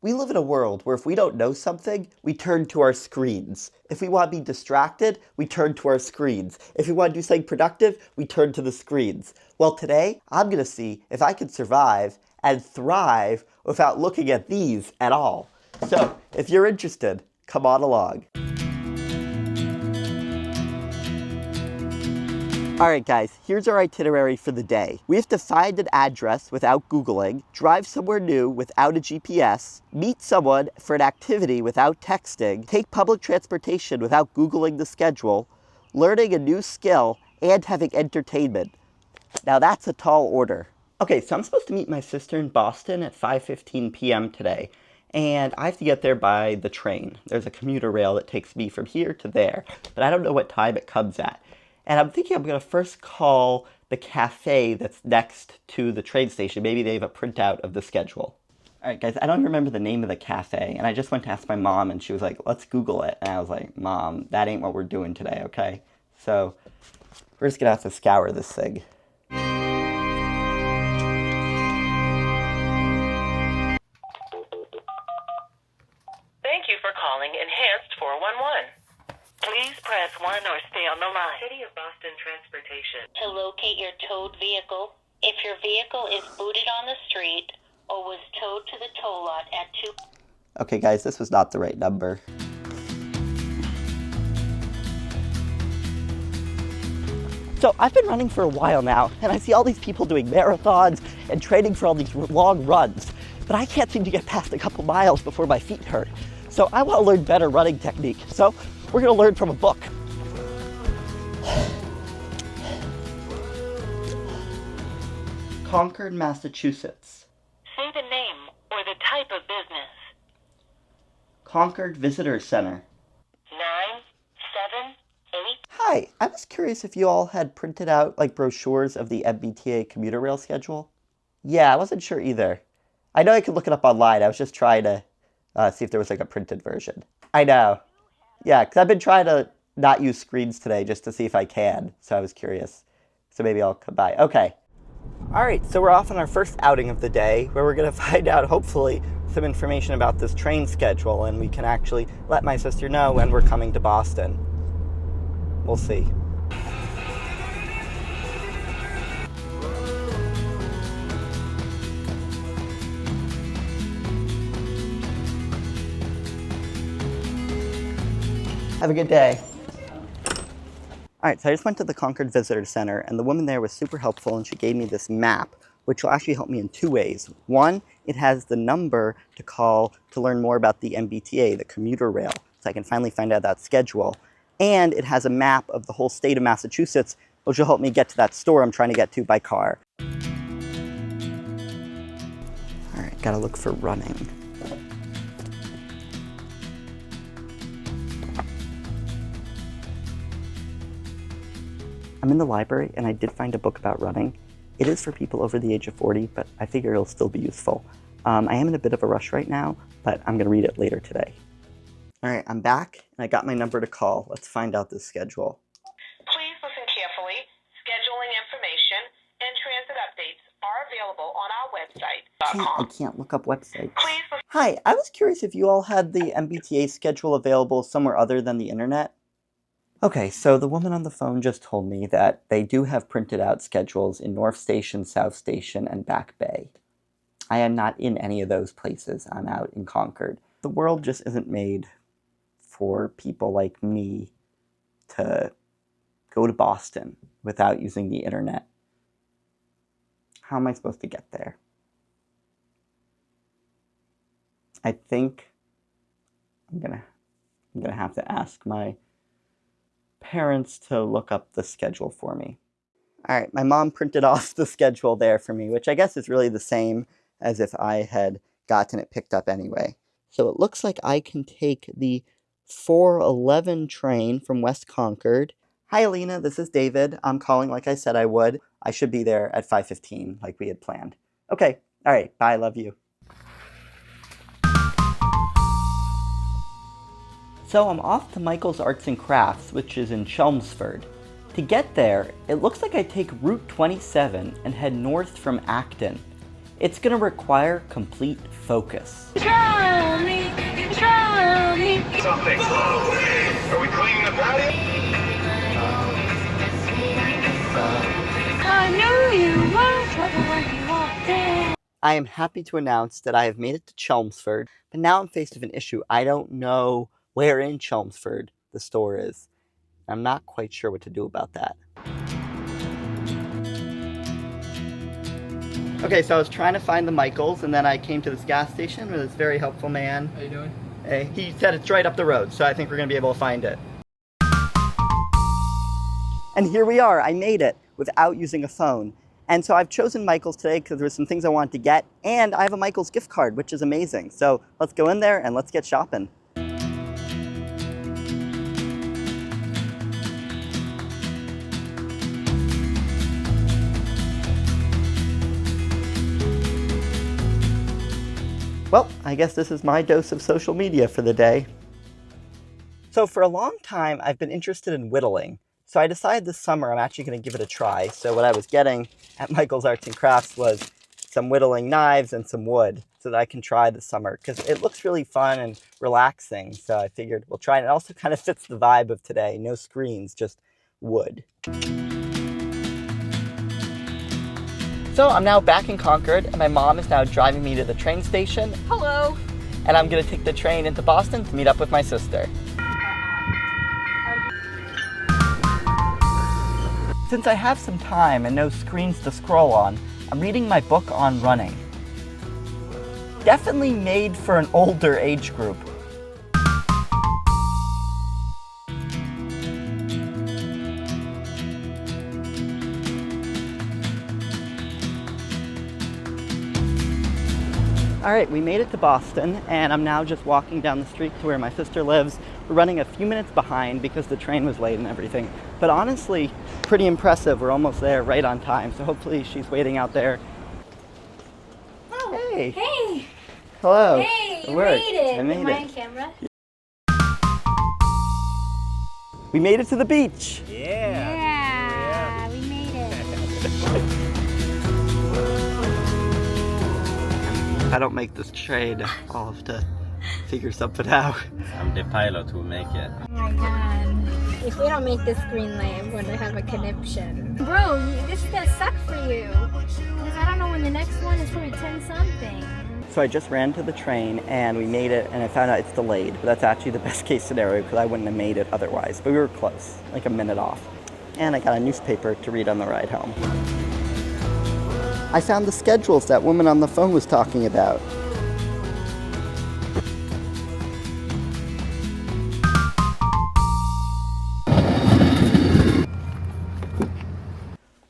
We live in a world where if we don't know something, we turn to our screens. If we want to be distracted, we turn to our screens. If we want to do something productive, we turn to the screens. Well, today, I'm going to see if I can survive and thrive without looking at these at all. So, if you're interested, come on along. Alright guys, here's our itinerary for the day. We have to find an address without Googling, drive somewhere new without a GPS, meet someone for an activity without texting, take public transportation without Googling the schedule, learning a new skill, and having entertainment. Now that's a tall order. Okay, so I'm supposed to meet my sister in Boston at 5:15 p.m. today, and I have to get there by the train. There's a commuter rail that takes me from here to there, but I don't know what time it comes at. And I'm thinking I'm going to first call the cafe that's next to the train station. Maybe they have a printout of the schedule. All right, guys, I don't remember the name of the cafe, and I just went to ask my mom, and she was like, let's Google it. And I was like, Mom, that ain't what we're doing today, okay? So we're just going to have to scour this thing. Thank you for calling Enhanced 411. Please press 1 or stay on the line. City of Boston Transportation. To locate your towed vehicle, if your vehicle is booted on the street or was towed to the tow lot at 2... Okay, guys, this was not the right number. So I've been running for a while now, and I see all these people doing marathons and training for all these long runs, but I can't seem to get past a couple miles before my feet hurt. So I want to learn better running technique. So we're going to learn from a book. Concord, Massachusetts. Say the name or the type of business. Concord Visitor Center. 9, 7, 8. Hi, I was curious if you all had printed out like brochures of the MBTA commuter rail schedule. Yeah, I wasn't sure either. I know I could look it up online. I was just trying to see if there was like a printed version. I know. Yeah, because I've been trying to not use screens today just to see if I can. So I was curious. So maybe I'll come by. Okay. All right, so we're off on our first outing of the day where we're going to find out, hopefully, some information about this train schedule, and we can actually let my sister know when we're coming to Boston. We'll see. Have a good day. All right, so I just went to the Concord Visitor Center, and the woman there was super helpful, and she gave me this map, which will actually help me in two ways. One, it has the number to call to learn more about the MBTA, the commuter rail, so I can finally find out that schedule. And it has a map of the whole state of Massachusetts, which will help me get to that store I'm trying to get to by car. All right, gotta look for running. I'm in the library, and I did find a book about running. It is for people over the age of 40, but I figure it'll still be useful. I am in a bit of a rush right now, but I'm going to read it later today. All right, I'm back, and I got my number to call. Let's find out the schedule. Please listen carefully. Scheduling information and transit updates are available on our website. I can't look up websites. Please listen. Hi, I was curious if you all had the MBTA schedule available somewhere other than the internet. Okay, so the woman on the phone just told me that they do have printed out schedules in North Station, South Station, and Back Bay. I am not in any of those places. I'm out in Concord. The world just isn't made for people like me to go to Boston without using the internet. How am I supposed to get there? I think I'm gonna have to ask my parents to look up the schedule for me. All right, my mom printed off the schedule there for me, which I guess is really the same as if I had gotten it picked up anyway. So it looks like I can take the 4:11 train from West Concord. Hi, Alina, this is David. I'm calling like I said I would. I should be there at 5:15 like we had planned. Okay, all right, bye, love you. So I'm off to Michael's Arts and Crafts, which is in Chelmsford. To get there, it looks like I take Route 27 and head north from Acton. It's gonna require complete focus. Control me, control me. Something. Are we cleaning the patio? I knew you were trouble when you walked in. I am happy to announce that I have made it to Chelmsford, but now I'm faced with an issue. I don't know where in Chelmsford the store is. I'm not quite sure what to do about that. Okay, so I was trying to find the Michaels, and then I came to this gas station with this very helpful man. How you doing? Hey, he said it's right up the road, so I think we're gonna be able to find it. And here we are, I made it without using a phone. And so I've chosen Michaels today because there's some things I wanted to get, and I have a Michaels gift card, which is amazing. So let's go in there and let's get shopping. Well, I guess this is my dose of social media for the day. So for a long time, I've been interested in whittling. So I decided this summer I'm actually going to give it a try. So what I was getting at Michael's Arts and Crafts was some whittling knives and some wood so that I can try this summer because it looks really fun and relaxing. So I figured we'll try it. It also kind of fits the vibe of today. No screens, just wood. So I'm now back in Concord and my mom is now driving me to the train station. Hello. And I'm going to take the train into Boston to meet up with my sister. Since I have some time and no screens to scroll on, I'm reading my book on running. Definitely made for an older age group. All right, we made it to Boston, and I'm now just walking down the street to where my sister lives. We're running a few minutes behind because the train was late and everything. But honestly, pretty impressive. We're almost there right on time, so hopefully she's waiting out there. Oh, Hey. hey. Hello. Hey, It you worked. made it. I made Am I on it. camera? We made it to the beach. Yeah, we made it. If I don't make this trade, I'll have to figure something out. I'm the pilot who make it. Oh my god. If we don't make this green light, I'm going to have a conniption. Bro, this is gonna suck for you. Because I don't know when the next one is probably 10 something. So I just ran to the train and we made it, and I found out it's delayed. But that's actually the best case scenario because I wouldn't have made it otherwise. But we were close, like a minute off. And I got a newspaper to read on the ride home. I found the schedules that woman on the phone was talking about.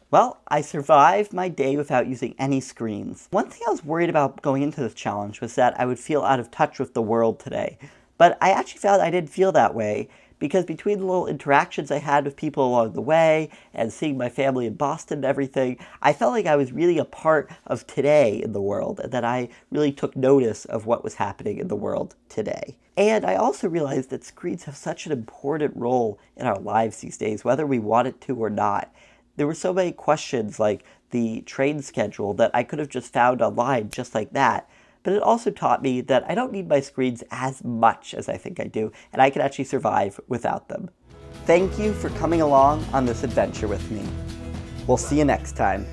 Well, I survived my day without using any screens. One thing I was worried about going into this challenge was that I would feel out of touch with the world today. But I actually found I didn't feel that way because between the little interactions I had with people along the way and seeing my family in Boston and everything, I felt like I was really a part of today in the world and that I really took notice of what was happening in the world today. And I also realized that screens have such an important role in our lives these days, whether we want it to or not. There were so many questions like the train schedule that I could have just found online just like that. But it also taught me that I don't need my screens as much as I think I do, and I can actually survive without them. Thank you for coming along on this adventure with me. We'll see you next time.